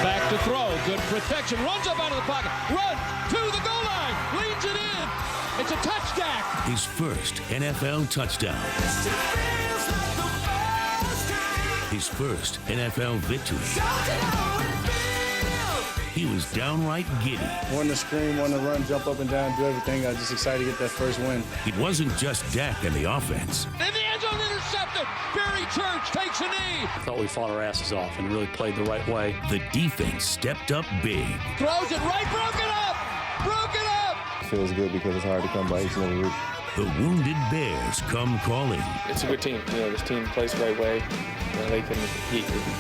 Back to throw. Good protection. Runs up out of the pocket. Runs to the goal line. Leads it in. It's a touchdown. His first NFL touchdown. His first NFL victory. He was downright giddy. Wanting to scream, wanting to run, jump up and down, do everything. I was just excited to get that first win. It wasn't just Dak and the offense. In the end zone, intercepted. Barry Church takes a knee. I thought we fought our asses off and really played the right way. The defense stepped up big. Throws it right, broke it up. Broke it up. It feels good because it's hard to come by each and every week. The wounded Bears come calling. It's a good team. This team plays the right way. The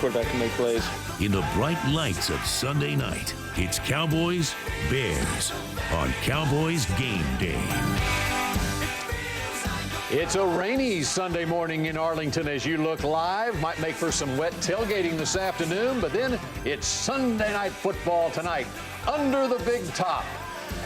quarterback can make plays. In the bright lights of Sunday night, it's Cowboys Bears on Cowboys Game Day. It's a rainy Sunday morning in Arlington as you look live. Might make for some wet tailgating this afternoon, but then it's Sunday Night Football tonight under the big top.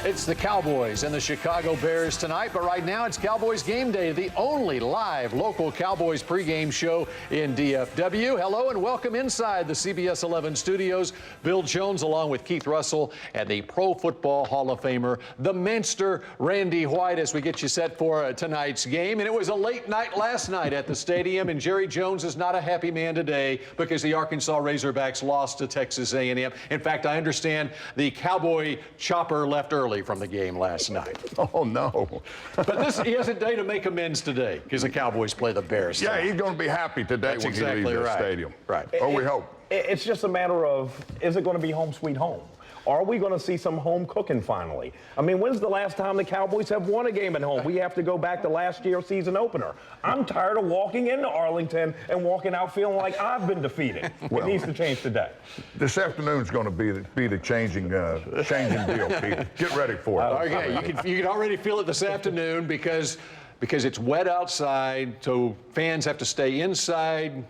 It's the Cowboys and the Chicago Bears tonight, but right now it's Cowboys Game Day, the only live local Cowboys pregame show in DFW. Hello and welcome inside the CBS 11 studios. Bill Jones along with Keith Russell and the Pro Football Hall of Famer, the Minster Randy White, as we get you set for tonight's game. And it was a late night last night at the stadium, and Jerry Jones is not a happy man today because the Arkansas Razorbacks lost to Texas A&M. In fact, I understand the Cowboy chopper left early from the game last night. Oh, no. But he has a day to make amends today because the Cowboys play the Bears. Yeah, he's going to be happy today. That's when exactly he leaves right. the stadium. Right. Or we hope. It's just a matter of, is it going to be home sweet home? Are we going to see some home cooking finally? I mean, when's the last time the Cowboys have won a game at home? We have to go back to last year's season opener. I'm tired of walking into Arlington and walking out feeling like I've been defeated. It needs to change today. This afternoon's going to be the changing deal, Pete. Get ready for it. Okay, you can already feel it this afternoon because it's wet outside, so fans have to stay inside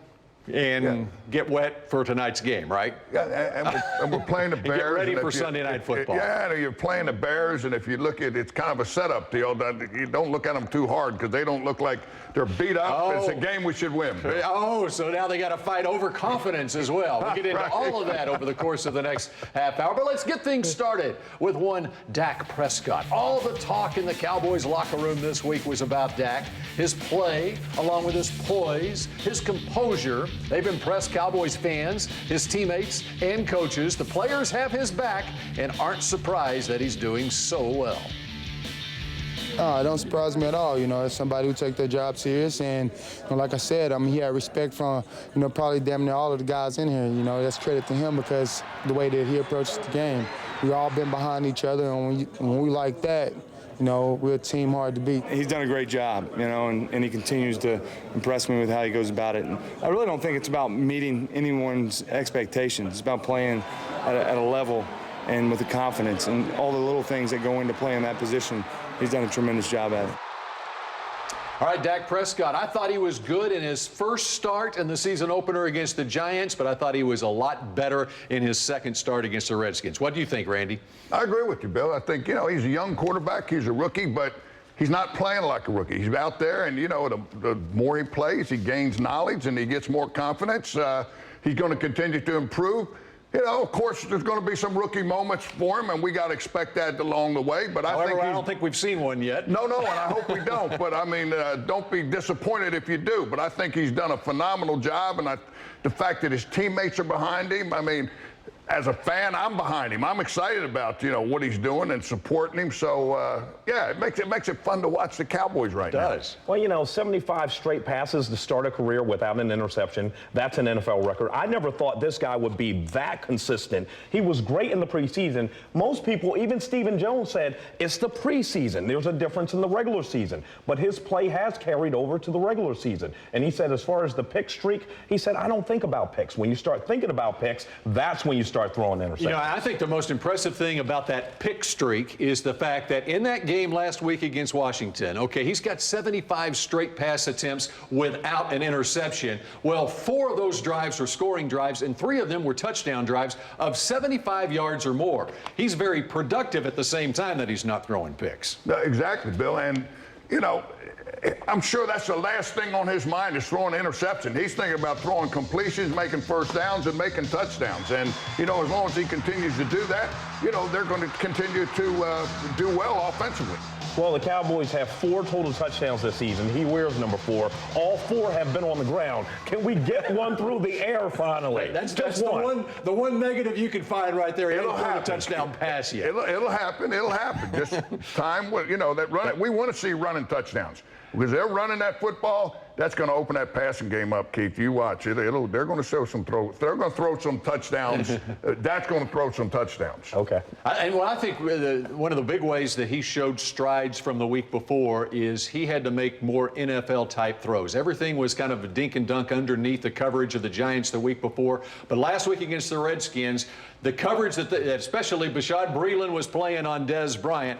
and get wet for tonight's game, right? Yeah, and we're playing the Bears. Get ready for Sunday Night Football. Yeah, you're playing the Bears, and if you look at it's kind of a setup deal. You don't look at them too hard because they don't look like they're beat up. Oh. It's a game we should win. Oh, so now they got to fight overconfidence as well. We'll get into Right. all of that over the course of the next half hour. But let's get things started with one Dak Prescott. All the talk in the Cowboys locker room this week was about Dak, his play, along with his poise, his composure. They've impressed Cowboys fans, his teammates, and coaches. The players have his back and aren't surprised that he's doing so well. It don't surprise me at all. It's somebody who takes their job serious, and like I said, he had respect from, probably damn near all of the guys in here. That's credit to him because the way that he approaches the game. We've all been behind each other, and when we like that, we're a team hard to beat. He's done a great job, and he continues to impress me with how he goes about it. And I really don't think it's about meeting anyone's expectations. It's about playing at a level and with the confidence and all the little things that go into playing that position. He's done a tremendous job at it. All right, Dak Prescott, I thought he was good in his first start in the season opener against the Giants, but I thought he was a lot better in his second start against the Redskins. What do you think, Randy? I agree with you, Bill. I think, he's a young quarterback. He's a rookie, but he's not playing like a rookie. He's out there, and, the more he plays, he gains knowledge, and he gets more confidence. He's going to continue to improve. Of course, there's going to be some rookie moments for him, and we got to expect that along the way. But I don't think we've seen one yet. No, and I hope we don't. But, don't be disappointed if you do. But I think he's done a phenomenal job, and the fact that his teammates are behind him, as a fan, I'm behind him. I'm excited about, what he's doing and supporting him. So, it makes it fun to watch the Cowboys right now. It does. Well, 75 straight passes to start a career without an interception. That's an NFL record. I never thought this guy would be that consistent. He was great in the preseason. Most people, even Stephen Jones, said it's the preseason. There's a difference in the regular season. But his play has carried over to the regular season. And he said, as far as the pick streak, he said, I don't think about picks. When you start thinking about picks, that's when you start throwing interceptions. I think the most impressive thing about that pick streak is the fact that in that game last week against Washington, he's got 75 straight pass attempts without an interception. Well, 4 of those drives were scoring drives, and 3 of them were touchdown drives of 75 yards or more. He's very productive at the same time that he's not throwing picks. Exactly, Bill. And you know, I'm sure that's the last thing on his mind is throwing an interception. He's thinking about throwing completions, making first downs, and making touchdowns. And, you know, as long as he continues to do that, you know, they're going to continue to do well offensively. Well, the Cowboys have 4 total touchdowns this season. He wears number 4. All 4 have been on the ground. Can we get one through the air finally? That's the one negative you can find right there. It'll have a touchdown pass yet. It'll happen. It'll happen. Just time, you know, that run. We want to see running touchdowns because they're running that football. That's going to open that passing game up, Keith. You watch. They're going to show some throws. They're going to throw some touchdowns. That's going to throw some touchdowns. Okay. I think one of the big ways that he showed strides from the week before is he had to make more NFL-type throws. Everything was kind of a dink and dunk underneath the coverage of the Giants the week before. But last week against the Redskins, the coverage that especially Bashaud Breeland was playing on Dez Bryant,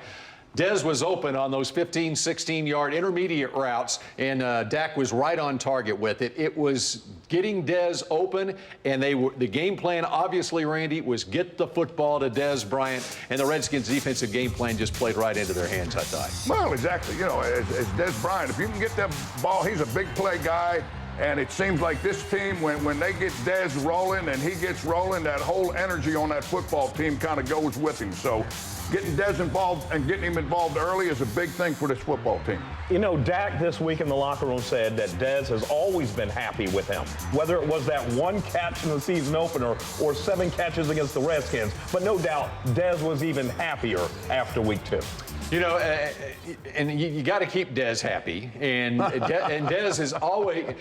Dez was open on those 15, 16-yard intermediate routes, and Dak was right on target with it. It was getting Dez open, and the game plan, obviously, Randy, was get the football to Dez Bryant, and the Redskins' defensive game plan just played right into their hands, I thought. Well, exactly. You know, as Dez Bryant, if you can get that ball, he's a big play guy. And it seems like this team, when they get Dez rolling and he gets rolling, that whole energy on that football team kind of goes with him. So getting Dez involved and getting him involved early is a big thing for this football team. You know, Dak this week in the locker room said that Dez has always been happy with him, whether it was that 1 catch in the season opener or 7 catches against the Redskins. But no doubt, Dez was even happier after week 2. You know, and you got to keep Dez happy. And Dez is always,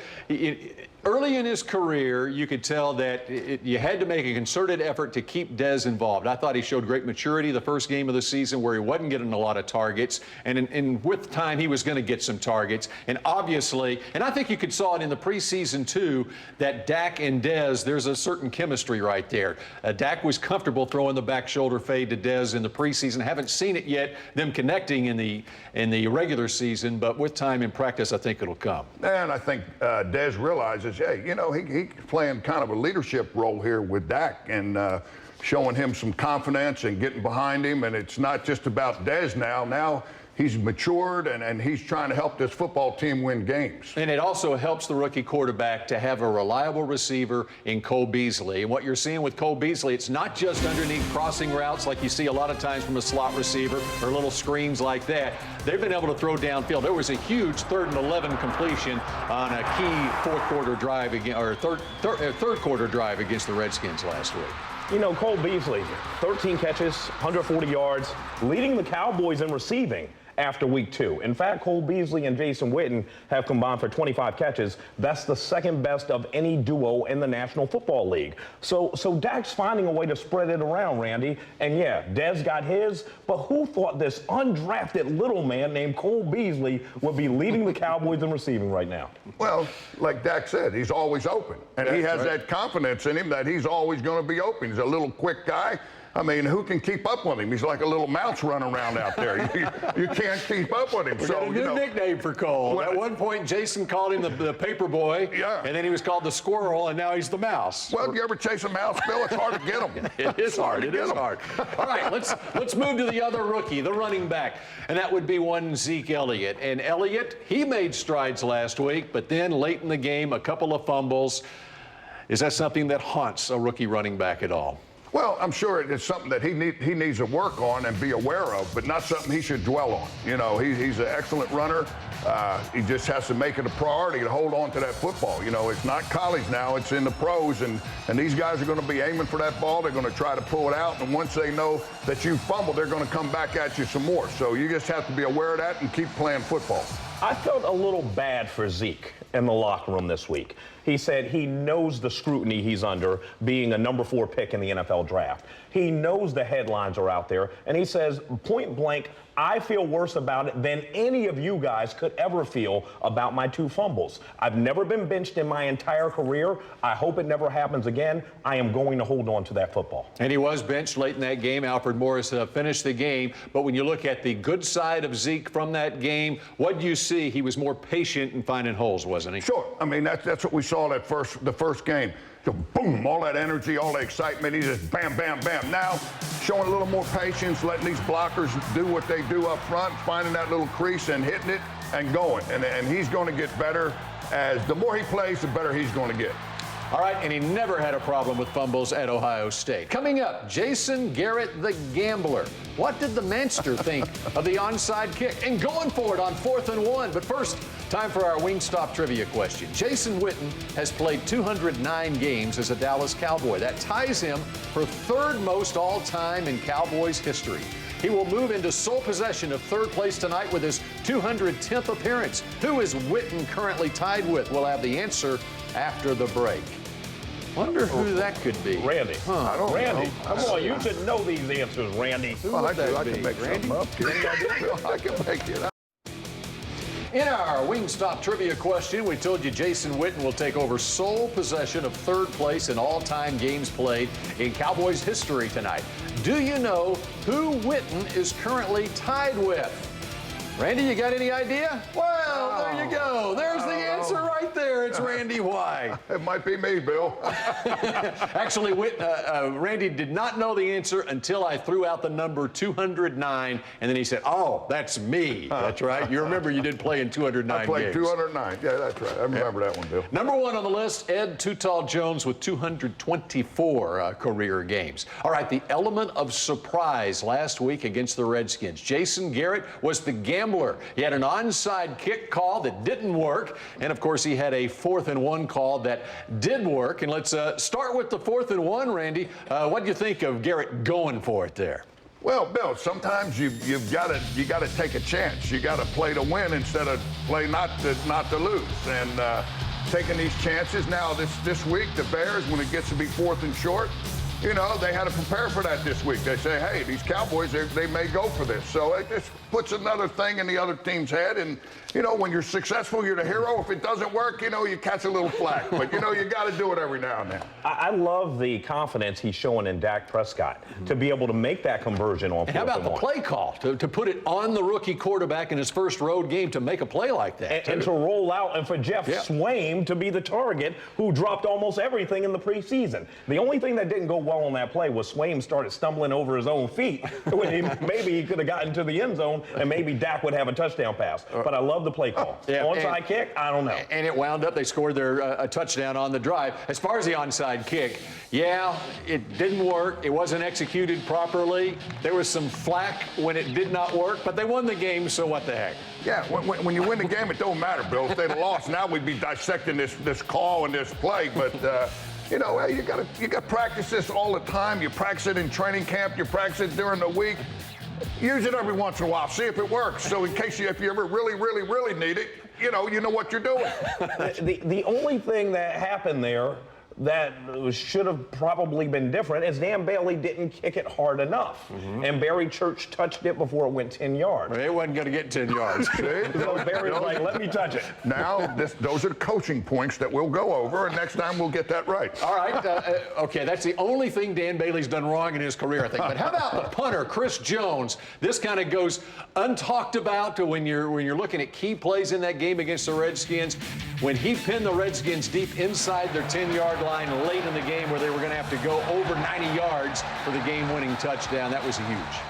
early in his career, you could tell that you had to make a concerted effort to keep Dez involved. I thought he showed great maturity the first game of the season where he wasn't getting a lot of targets. And with time, he was going to get some targets. And obviously, and I think you saw it in the preseason, too, that Dak and Dez, there's a certain chemistry right there. Dak was comfortable throwing the back shoulder fade to Dez in the preseason. Haven't seen it yet, them connecting in the regular season, but with time in practice, I think it'll come. And I think Dez realizes, hey, you know, he's playing kind of a leadership role here with Dak and showing him some confidence and getting behind him. And it's not just about Dez now. Now he's matured and he's trying to help this football team win games. And it also helps the rookie quarterback to have a reliable receiver in Cole Beasley. And what you're seeing with Cole Beasley, it's not just underneath crossing routes like you see a lot of times from a slot receiver or little screens like that. They've been able to throw downfield. There was a huge 3rd and 11 completion on a key third quarter drive against the Redskins last week. You know, Cole Beasley, 13 catches, 140 yards, leading the Cowboys in receiving after week 2. In fact, Cole Beasley and Jason Witten have combined for 25 catches. That's the 2nd best of any duo in the National Football League. So Dak's finding a way to spread it around, Randy. And yeah, Dez got his, but who thought this undrafted little man named Cole Beasley would be leading the Cowboys in receiving right now? Well, like Dak said, he's always open. And he has that confidence in him that he's always going to be open. He's a little quick guy. I mean, who can keep up with him? He's like a little mouse running around out there. You can't keep up with him. We got a new nickname for Cole. At one point, Jason called him the paper boy, and then he was called the squirrel, and now he's the mouse. Well, do you ever chase a mouse, Bill? It's hard to get him. It is hard. It is hard. All right, let's move to the other rookie, the running back, and that would be one Zeke Elliott. And Elliott, he made strides last week, but then late in the game, a couple of fumbles. Is that something that haunts a rookie running back at all? Well, I'm sure it's something that he needs to work on and be aware of, but not something he should dwell on. You know, he's an excellent runner. He just has to make it a priority to hold on to that football. You know, it's not college now, it's in the pros, and these guys are going to be aiming for that ball. They're going to try to pull it out, and once they know that you fumbled, they're going to come back at you some more. So you just have to be aware of that and keep playing football. I felt a little bad for Zeke in the locker room this week. He said he knows the scrutiny he's under being a number 4 pick in the NFL draft. He knows the headlines are out there, and he says, point blank, I feel worse about it than any of you guys could ever feel about my 2 fumbles. I've never been benched in my entire career. I hope it never happens again. I am going to hold on to that football. And he was benched late in that game. Alfred Morris finished the game. But when you look at the good side of Zeke from that game, what do you see? He was more patient in finding holes, wasn't he? Sure. I mean, that's what we saw the first game. So boom, all that energy, all that excitement, he just bam, bam, bam. Now, showing a little more patience, letting these blockers do what they do up front, finding that little crease and hitting it. and going. And he's going to get better. As the more he plays, the better he's going to get. All right, and he never had a problem with fumbles at Ohio State. Coming up, Jason Garrett, the gambler. What did the Manster think of the onside kick? And going for it on 4th and 1. But first, time for our Wingstop trivia question. Jason Witten has played 209 games as a Dallas Cowboy. That ties him for third most all-time in Cowboys history. He will move into sole possession of third place tonight with his 210th appearance. Who is Witten currently tied with? We'll have the answer after the break. Wonder who that could be. Randy. I don't Randy. know. Come on, you should know these answers, Randy. Well, I can make something up. I can make it up. In our Wingstop trivia question, we told you Jason Witten will take over sole possession of third place in all-time games played in Cowboys history tonight. Do you know who Witten is currently tied with? Randy, you got any idea? Well, there you go. There's the answer right there. It's Randy White. It might be me, Bill. Actually, Randy did not know the answer until I threw out the number 209, and then he said, "Oh, that's me." That's right. You remember you did play in 209 I played games. 209. Yeah, that's right. I remember that one, Bill. Number 1 on the list, Ed Too Tall Jones with 224 career games. All right, the element of surprise last week against the Redskins. Jason Garrett was the gambler. He had an onside kick call that didn't work, and of course he had a 4th and 1 call that did work. And let's start with the 4th and 1, Randy. What do you think of Garrett going for it there? Well, Bill, sometimes you've got to take a chance. You got to play to win instead of play not to lose. And taking these chances now this week, the Bears, when it gets to be 4th and short, you know, they had to prepare for that this week. They say, hey, these Cowboys, they may go for this. So it just puts another thing in the other team's head. And, you know, when you're successful, you're the hero. If it doesn't work, you know, you catch a little flack. But, you know, you got to do it every now and then. I love the confidence he's showing in Dak Prescott to be able to make that conversion on 4th and 1. How about the play call to put it on the rookie quarterback in his first road game to make a play like that? And to roll out and for Jeff Swaim to be the target who dropped almost everything in the preseason. The only thing that didn't go well on that play was Swaim started stumbling over his own feet. Maybe he could have gotten to the end zone and maybe Dak would have a touchdown pass. But I love the play call. Onside kick, I don't know. And it wound up, they scored their a touchdown on the drive. As far as the onside kick, yeah, it didn't work. It wasn't executed properly. There was some flack when it did not work, but they won the game, so what the heck? Yeah, when you win the game, it don't matter, Bill. If they'd lost, now we'd be dissecting this call and this play. But you know, you got to practice this all the time. You practice it in training camp. You practice it during the week. Use it every once in a while. See if it works. So in case if you ever really need it, you know what you're doing. The only thing that happened there that should have probably been different is Dan Bailey didn't kick it hard enough. And Barry Church touched it before it went 10 yards. Well, it wasn't going to get 10 yards. So Barry's like, let me touch it. Now, those are the coaching points that we'll go over, and next time we'll get that right. All right. Okay, that's the only thing Dan Bailey's done wrong in his career, I think. But how about the punter, Chris Jones? This kind of goes untalked about when you're looking at key plays in that game against the Redskins. When he pinned the Redskins deep inside their 10-yard line late in the game where they were going to have to go over 90 yards for the game-winning touchdown, that was huge.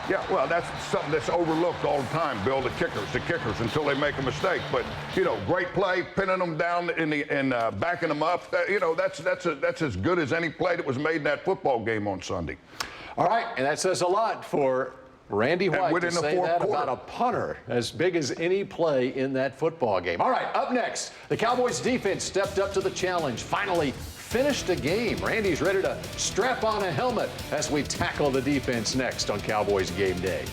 Yeah, well, that's something that's overlooked all the time, Bill, the kickers, until they make a mistake. But, you know, great play, pinning them down and backing them up. You know, that's as good as any play that was made in that football game on Sunday. All right, and that says a lot for Randy White to say that about a punter as big as any play in that football game. All right, up next, the Cowboys defense stepped up to the challenge, finally finished a game. Randy's ready to strap on a helmet as we tackle the defense next on Cowboys Game Day.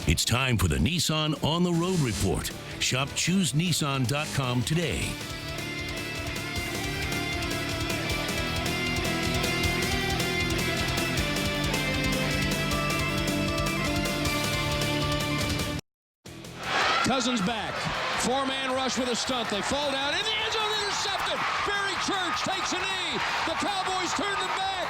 It's time for the Nissan On the Road Report. Shop ChooseNissan.com today. Cousins back. Four-man rush with a stunt. They fall down in the end zone, intercepted. Barry Church takes a knee. The Cowboys turn them back.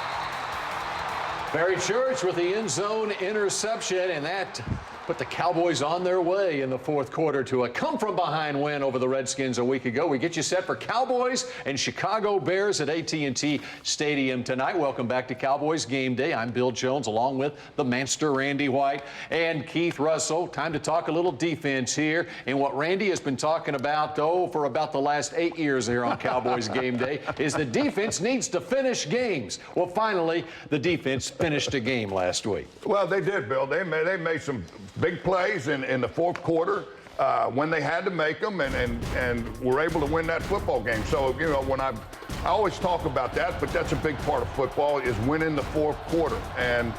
Barry Church with the end zone interception, and that put the Cowboys on their way in the fourth quarter to a come-from-behind win over the Redskins a week ago. We get you set for Cowboys and Chicago Bears at AT&T Stadium tonight. Welcome back to Cowboys Game Day. I'm Bill Jones, along with the Manster Randy White and Keith Russell. Time to talk a little defense here. And what Randy has been talking about, for about the last 8 years here on Cowboys Game Day is the defense needs to finish games. Well, finally, the defense finished a game last week. Well, they did, Bill. They made some big plays in the fourth quarter when they had to make them, and were able to win that football game. So, you know, when I always talk about that, but that's a big part of football is winning the fourth quarter. And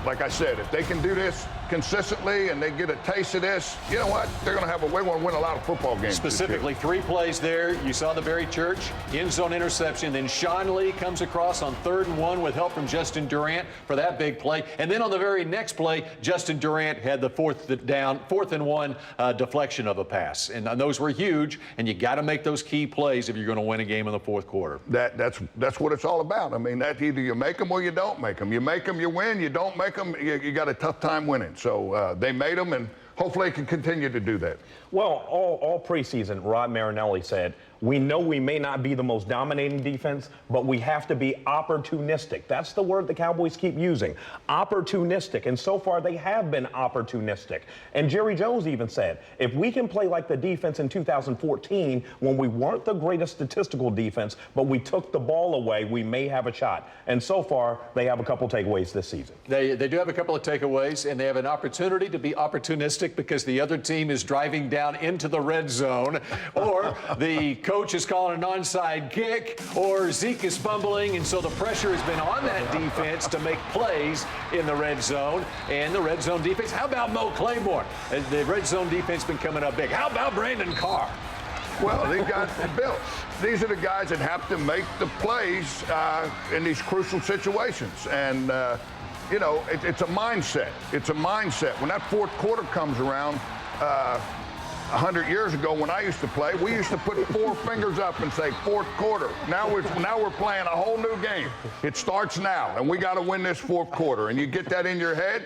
like I said, if they can do this consistently and they get a taste of this, you know what? They're going to have a way to win a lot of football games. Specifically, 3 plays there. You saw the Barry Church end zone interception. Then Sean Lee comes across on 3rd and 1 with help from Justin Durant for that big play. And then on the very next play, Justin Durant had the 4th and 1 deflection of a pass. And those were huge. And you got to make those key plays if you're going to win a game in the fourth quarter. That's what it's all about. I mean, that either you make them or you don't make them. You make them, you win. You don't make them, you got a tough time winning. So they made them, and hopefully they can continue to do that. Well, all preseason, Rod Marinelli said, we know we may not be the most dominating defense, but we have to be opportunistic. That's the word the Cowboys keep using, opportunistic. And so far, they have been opportunistic. And Jerry Jones even said, if we can play like the defense in 2014, when we weren't the greatest statistical defense, but we took the ball away, we may have a shot. And so far, they have a couple takeaways this season. They do have a couple of takeaways, and they have an opportunity to be opportunistic because the other team is driving down into the red zone, or the coach is calling an onside kick, or Zeke is fumbling, and so the pressure has been on that defense to make plays in the red zone. And the red zone defense, how about Mo Claiborne? The red zone defense been coming up big. How about Brandon Carr? Well, these guys, Bill, these are the guys that have to make the plays in these crucial situations. And, you know, it's a mindset. It's a mindset. When that fourth quarter comes around, 100 years ago when I used to play, we used to put 4 fingers up and say fourth quarter. Now we're playing a whole new game. It starts now, and we got to win this fourth quarter. And you get that in your head,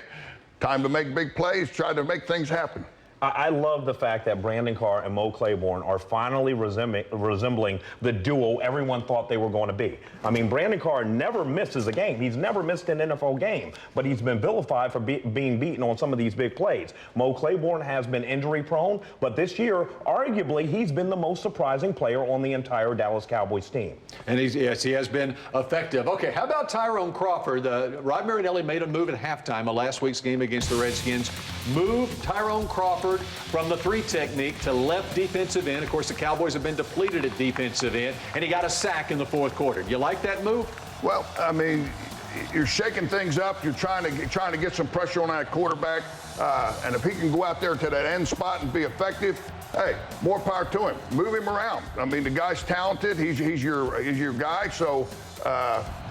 time to make big plays, try to make things happen. I love the fact that Brandon Carr and Mo Claiborne are finally resembling the duo everyone thought they were going to be. I mean, Brandon Carr never misses a game. He's never missed an NFL game, but he's been vilified for being beaten on some of these big plays. Mo Claiborne has been injury prone, but this year, arguably, he's been the most surprising player on the entire Dallas Cowboys team. And he has been effective. Okay, how about Tyrone Crawford? Rod Marinelli made a move at halftime of last week's game against the Redskins. Moved Tyrone Crawford from the 3 technique to left defensive end. Of course, the Cowboys have been depleted at defensive end, and he got a sack in the fourth quarter. You like that move? Well, I mean, you're shaking things up. You're trying to get some pressure on that quarterback, and if he can go out there to that end spot and be effective, hey, more power to him. Move him around. I mean, the guy's talented. He's your guy. So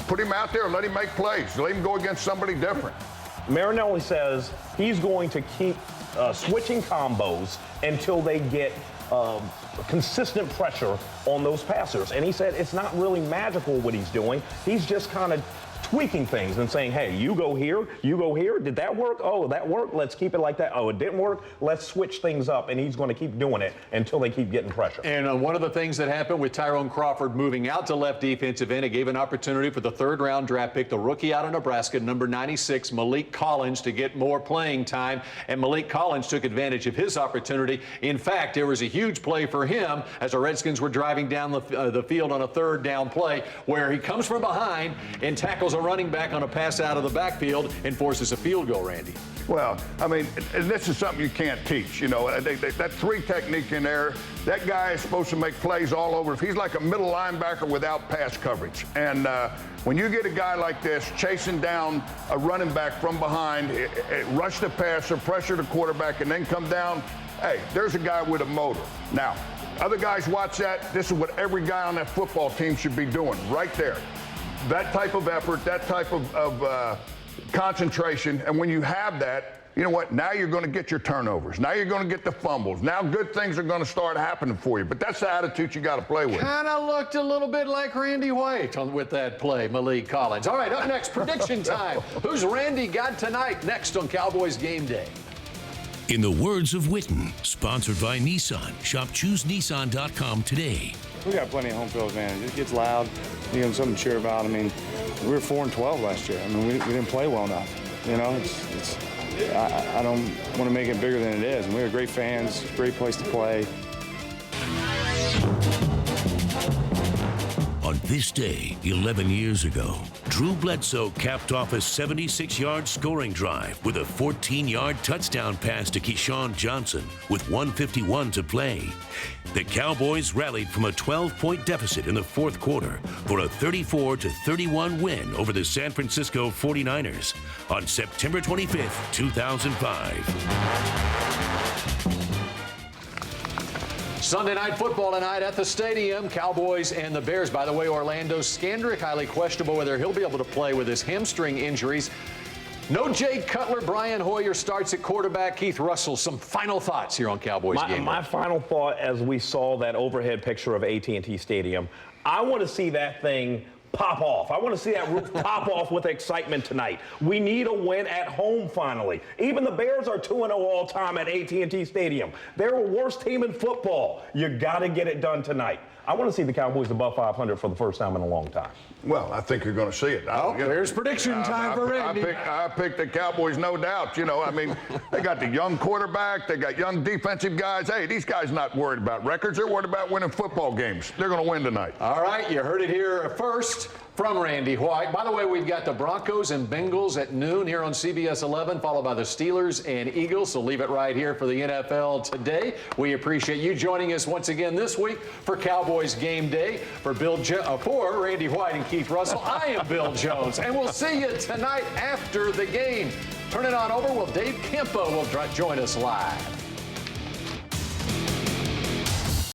put him out there and let him make plays. Let him go against somebody different. Marinelli says he's going to keep switching combos until they get consistent pressure on those passers. And he said it's not really magical what he's doing. He's just kind of tweaking things and saying, hey, you go here, you go here. Did that work? Oh, that worked. Let's keep it like that. Oh, it didn't work. Let's switch things up. And he's going to keep doing it until they keep getting pressure. And one of the things that happened with Tyrone Crawford moving out to left defensive end, it gave an opportunity for the 3rd-round draft pick, the rookie out of Nebraska, number 96, Malik Collins, to get more playing time. And Malik Collins took advantage of his opportunity. In fact, there was a huge play for him as the Redskins were driving down the field on a 3rd down play where he comes from behind and tackles a running back on a pass out of the backfield and forces a field goal, Randy. Well, I mean, and this is something you can't teach. You know, that 3 technique in there, that guy is supposed to make plays all over. He's like a middle linebacker without pass coverage. And when you get a guy like this chasing down a running back from behind, rush the passer, pressure the quarterback, and then come down, hey, there's a guy with a motor. Now, other guys watch that. This is what every guy on that football team should be doing right there. That type of effort, that type of concentration, and when you have that, you know what? Now you're going to get your turnovers. Now you're going to get the fumbles. Now good things are going to start happening for you. But that's the attitude you got to play with. Kind of looked a little bit like Randy White with that play, Malik Collins. All right, up next, prediction time. Who's Randy got tonight? Next on Cowboys Game Day. In the words of Witten, sponsored by Nissan, shop ChooseNissan.com today. We got plenty of home field advantage. It gets loud. You know, something to cheer about. I mean, we were 4-12 last year. I mean, we didn't play well enough. You know, I don't want to make it bigger than it is. And we have great fans, great place to play. On this day, 11 years ago, Drew Bledsoe capped off a 76-yard scoring drive with a 14-yard touchdown pass to Keyshawn Johnson with 1:51 to play. The Cowboys rallied from a 12-point deficit in the fourth quarter for a 34-31 win over the San Francisco 49ers on September 25th, 2005. Sunday night football tonight at the stadium. Cowboys and the Bears. By the way, Orlando Scandrick, highly questionable whether he'll be able to play with his hamstring injuries. No Jay Cutler. Brian Hoyer starts at quarterback. Keith Russell, some final thoughts here on Cowboys Game. My final thought as we saw that overhead picture of AT&T Stadium, I want to see that thing pop off. I want to see that roof pop off with excitement tonight. We need a win at home finally. Even the Bears are 2-0 all time at AT&T Stadium. They're the worst team in football. You got to get it done tonight. I want to see the Cowboys above 500 for the first time in a long time. Well, I think you're going to see it. There's prediction time for Randy. I picked the Cowboys, no doubt. You know, I mean, they got the young quarterback. They got young defensive guys. Hey, these guys not worried about records. They're worried about winning football games. They're going to win tonight. All right, you heard it here first from Randy White. By the way, we've got the Broncos and Bengals at noon here on CBS 11, followed by the Steelers and Eagles. So leave it right here for the NFL today. We appreciate you joining us once again this week for Cowboys Game Day. For Randy White and Keith Russell, I am Bill Jones, and we'll see you tonight after the game. Turn it on over. Well, Dave Campo will join us live.